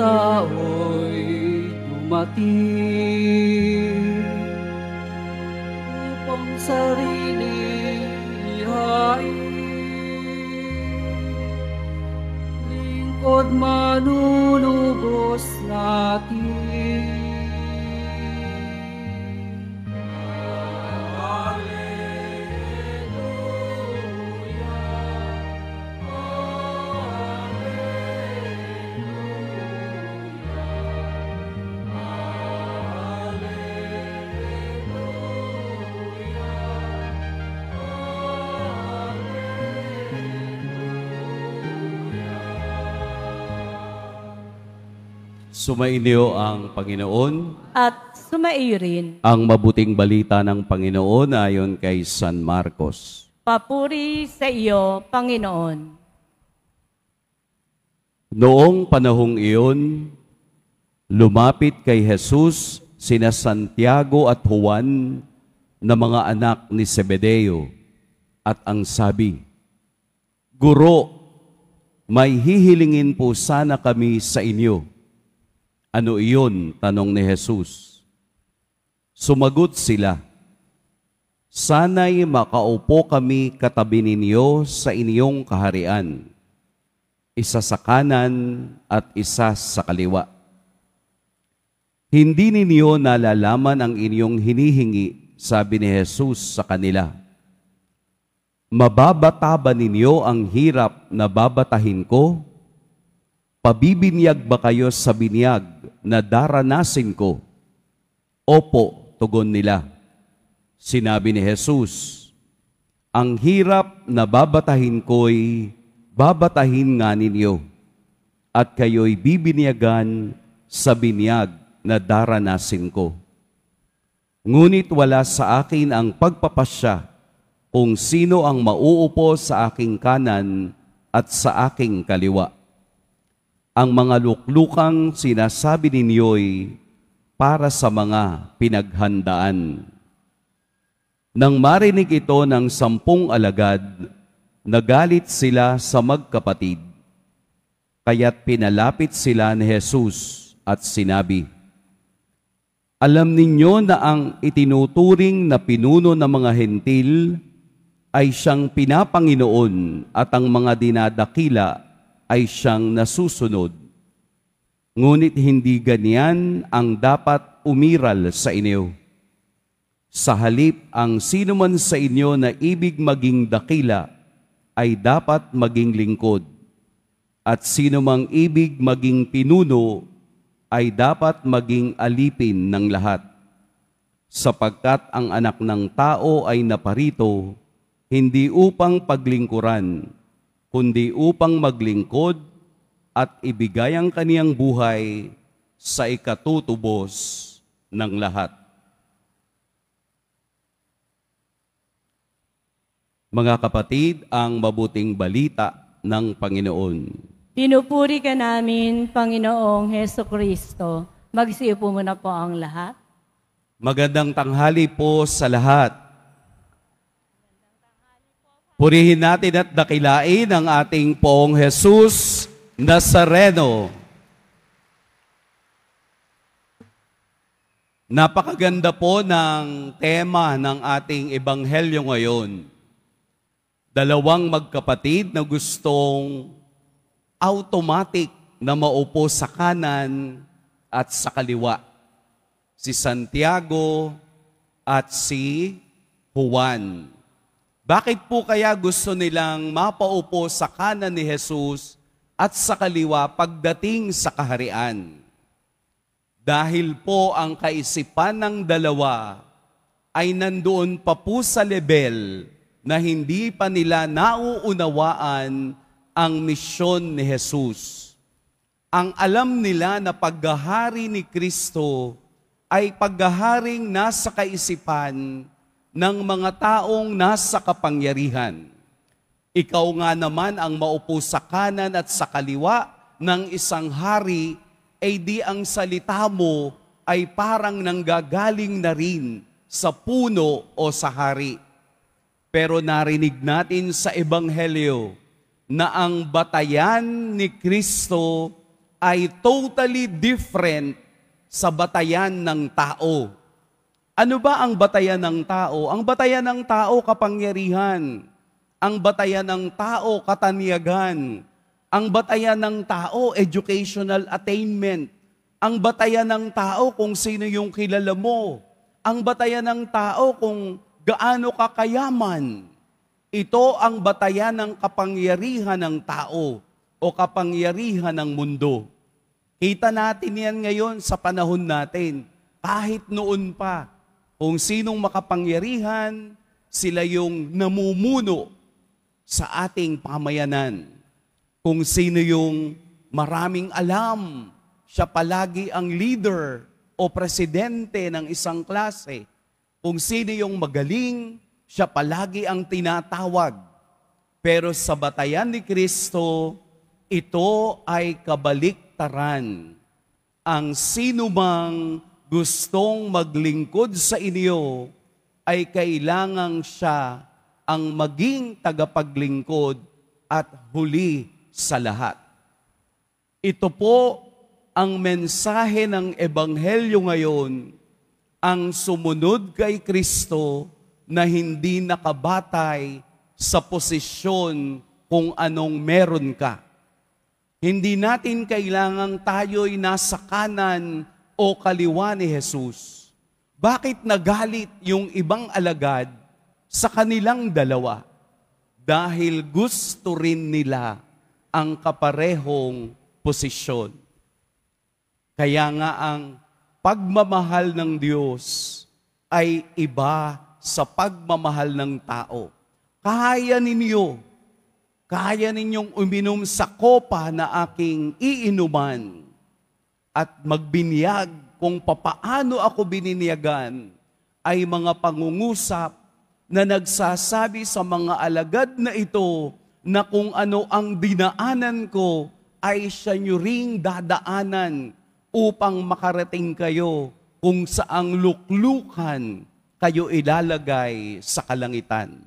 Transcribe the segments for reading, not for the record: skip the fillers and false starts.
tao'y dumating upang sarili ihain, lingkod manunubos natin. Sumainyo ang Panginoon at sumaiyo rin ang mabuting balita ng Panginoon ayon kay San Marcos. Papuri sa iyo, Panginoon. Noong panahong iyon, lumapit kay Jesus sina Santiago at Juan na mga anak ni Zebedeo at ang sabi, "Guro, may hihilingin po sana kami sa inyo." Ano iyon? Tanong ni Jesus. Sumagot sila, "Sana'y makaupo kami katabi ninyo sa inyong kaharian, isa sa kanan at isa sa kaliwa. Hindi ninyo nalalaman ang inyong hinihingi," sabi ni Jesus sa kanila. "Mababata ba ninyo ang hirap na babatahin ko? Pabibinyag ba kayo sa binyag na daranasin ko?" "Opo," tugon nila. Sinabi ni Jesus, "Ang hirap na babatahin ko'y babatahin nga ninyo, at kayo'y bibinyagan sa binyag na daranasin ko. Ngunit wala sa akin ang pagpapasya kung sino ang mauupo sa aking kanan at sa aking kaliwa. Ang mga luklukang sinasabi ninyo'y para sa mga pinaghandaan." Nang marinig ito ng 10 alagad, nagalit sila sa magkapatid. Kaya't pinalapit sila ni Jesus at sinabi, "Alam ninyo na ang itinuturing na pinuno ng mga hentil ay siyang pinapanginoon at ang mga dinadakila ay siyang nasusunod. Ngunit hindi ganyan ang dapat umiral sa inyo. Sa halip, ang sino man sa inyo na ibig maging dakila ay dapat maging lingkod, at sino mang ibig maging pinuno ay dapat maging alipin ng lahat. Sapagkat ang Anak ng Tao ay naparito hindi upang paglingkuran, kundi upang maglingkod at ibigay ang kaniyang buhay sa ikatutubos ng lahat." Mga kapatid, ang mabuting balita ng Panginoon. Pinupuri ka namin, Panginoong Hesukristo. Magsiupo muna po ang lahat. Magandang tanghali po sa lahat. Purihin natin at dakilain ang ating Poong Jesus Nazareno. Napakaganda po ng tema ng ating ebanghelyo ngayon. Dalawang magkapatid na gustong automatic na maupo sa kanan at sa kaliwa. Si Santiago at si Juan. Bakit po kaya gusto nilang mapaupo sa kanan ni Jesus at sa kaliwa pagdating sa kaharian? Dahil po ang kaisipan ng dalawa ay nandoon pa po sa level na hindi pa nila nauunawaan ang misyon ni Jesus. Ang alam nila na paghahari ni Kristo ay paghaharing nasa kaisipan ng mga taong nasa kapangyarihan. Ikaw nga naman ang maupo sa kanan at sa kaliwa ng isang hari, ay di ang salita mo ay parang nanggagaling na rin sa puno o sa hari. Pero narinig natin sa Ebanghelyo na ang batayan ni Kristo ay totally different sa batayan ng tao. Ano ba ang batayan ng tao? Ang batayan ng tao, kapangyarihan. Ang batayan ng tao, katanyagan. Ang batayan ng tao, educational attainment. Ang batayan ng tao kung sino yung kilala mo. Ang batayan ng tao kung gaano ka kayaman. Ito ang batayan ng kapangyarihan ng tao o kapangyarihan ng mundo. Kita natin yan ngayon sa panahon natin. Kahit noon pa, kung sinong makapangyarihan, sila yung namumuno sa ating pamayanan. Kung sino yung maraming alam, siya palagi ang leader o presidente ng isang klase. Kung sino yung magaling, siya palagi ang tinatawag. Pero sa batayan ni Kristo, ito ay kabaliktaran. Ang sinumang gustong maglingkod sa inyo ay kailangang siya ang maging tagapaglingkod at huli sa lahat. Ito po ang mensahe ng Ebanghelyo ngayon, ang sumunod kay Kristo na hindi nakabatay sa posisyon kung anong meron ka. Hindi natin kailangang tayo'y nasa kanan o kaliwa ni Jesus. Bakit nagalit yung ibang alagad sa kanilang dalawa? Dahil gusto rin nila ang kaparehong posisyon. Kaya nga ang pagmamahal ng Diyos ay iba sa pagmamahal ng tao. Kaya ninyong uminom sa kopa na aking iinuman at magbinyag kung papaano ako bininyagan ay mga pangungusap na nagsasabi sa mga alagad na ito na kung ano ang dinaanan ko ay siya nyo ring dadaanan upang makarating kayo kung saang luklukan kayo ilalagay sa kalangitan.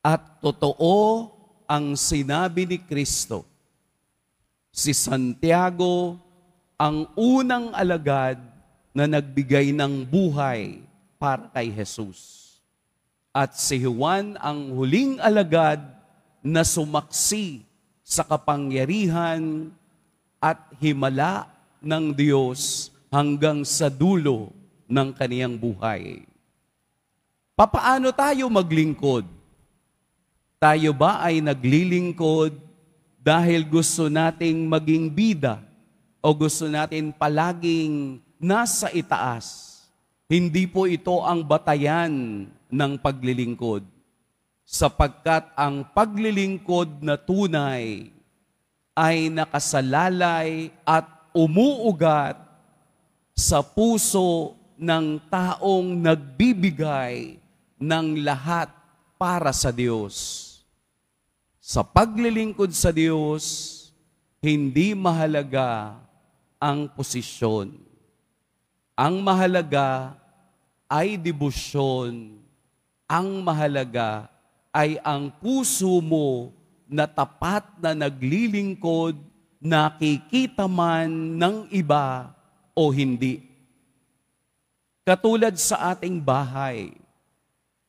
At totoo ang sinabi ni Kristo. Si Santiago ang unang alagad na nagbigay ng buhay para kay Jesus. At si Juan ang huling alagad na sumaksi sa kapangyarihan at himala ng Diyos hanggang sa dulo ng kaniyang buhay. Papaano tayo maglingkod? Tayo ba ay naglilingkod dahil gusto nating maging bida o gusto natin palaging nasa itaas? Hindi po ito ang batayan ng paglilingkod. Sapagkat ang paglilingkod na tunay ay nakasalalay at umuugat sa puso ng taong nagbibigay ng lahat para sa Diyos. Sa paglilingkod sa Diyos, hindi mahalaga ang posisyon. Ang mahalaga ay debosyon. Ang mahalaga ay ang puso mo na tapat na naglilingkod, nakikita man ng iba o hindi. Katulad sa ating bahay,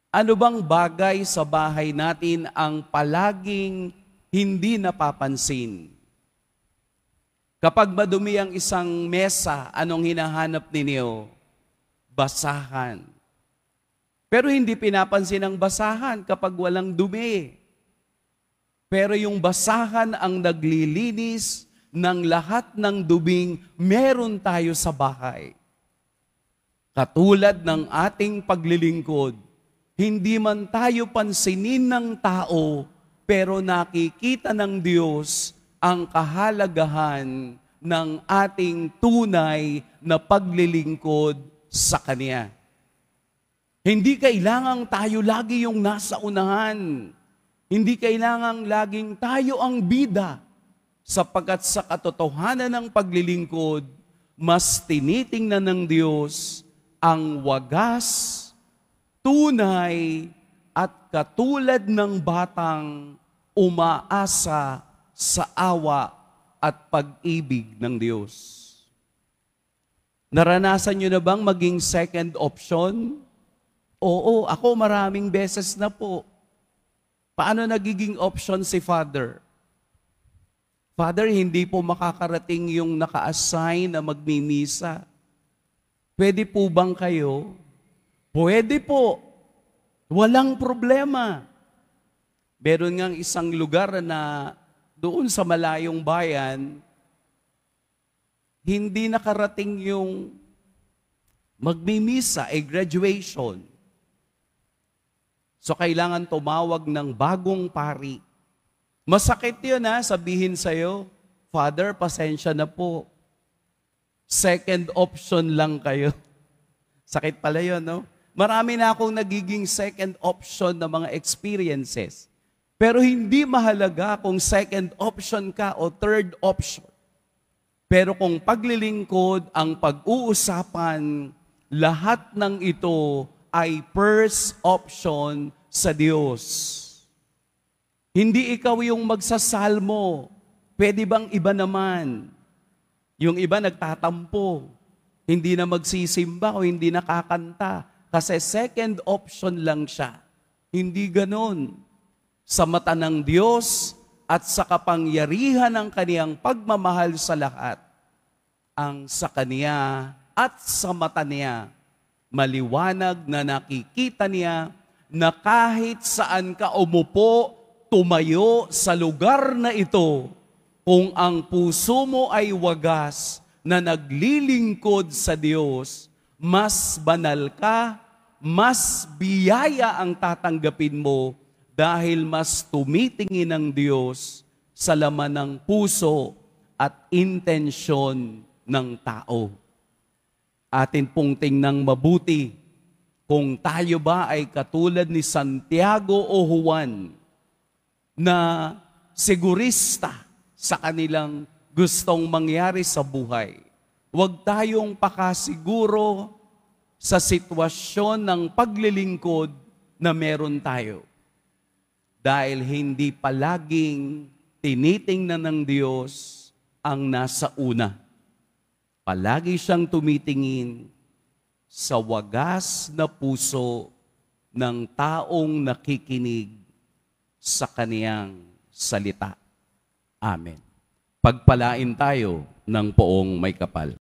ano bang bagay sa bahay natin ang palaging hindi napapansin? Kapag madumi ang isang mesa, anong hinahanap ninyo? Basahan. Pero hindi pinapansin ang basahan kapag walang dumi. Pero yung basahan ang naglilinis ng lahat ng duming meron tayo sa bahay. Katulad ng ating paglilingkod, hindi man tayo pansinin ng tao, pero nakikita ng Diyos ang kahalagahan ng ating tunay na paglilingkod sa Kanya. Hindi kailangang tayo lagi yung nasa unahan. Hindi kailangang laging tayo ang bida, sapagkat sa katotohanan ng paglilingkod, mas tinitingnan ng Diyos ang wagas, tunay at katulad ng batang umaasa sa awa at pag-ibig ng Diyos. Naranasan nyo na bang maging second option? Oo, ako maraming beses na po. Paano nagiging option si Father? Father, hindi po makakarating yung naka-assign na magmimisa. Pwede po bang kayo? Pwede po. Walang problema. Meron ngang isang lugar na doon sa malayong bayan, hindi nakarating yung magmimisa, graduation. So kailangan tumawag ng bagong pari. Masakit yun sabihin sa'yo, Father, pasensya na po. Second option lang kayo. Sakit pala yun, no? Marami na akong nagiging second option na mga experiences. Pero hindi mahalaga kung second option ka o third option. Pero kung paglilingkod ang pag-uusapan, lahat ng ito ay first option sa Diyos. Hindi ikaw yung magsasalmo. Pwede bang iba naman? Yung iba nagtatampo. Hindi na magsisimba o hindi nakakanta. Kasi second option lang siya. Hindi ganon. Sa mata ng Diyos at sa kapangyarihan ng kaniyang pagmamahal sa lahat, ang sa kaniya at sa mata niya, maliwanag na nakikita niya na kahit saan ka umupo, tumayo sa lugar na ito, kung ang puso mo ay wagas na naglilingkod sa Diyos, mas banal ka, mas biyaya ang tatanggapin mo dahil mas tumitingin ng Diyos sa laman ng puso at intensyon ng tao. Atin pong tingnang mabuti kung tayo ba ay katulad ni Santiago o Juan na sigurista sa kanilang gustong mangyari sa buhay. Huwag tayong pakasiguro sa sitwasyon ng paglilingkod na meron tayo. Dahil hindi palaging tinitingnan ng Diyos ang nasa una. Palagi siyang tumitingin sa wagas na puso ng taong nakikinig sa kaniyang salita. Amen. Pagpalain tayo ng poong may kapal.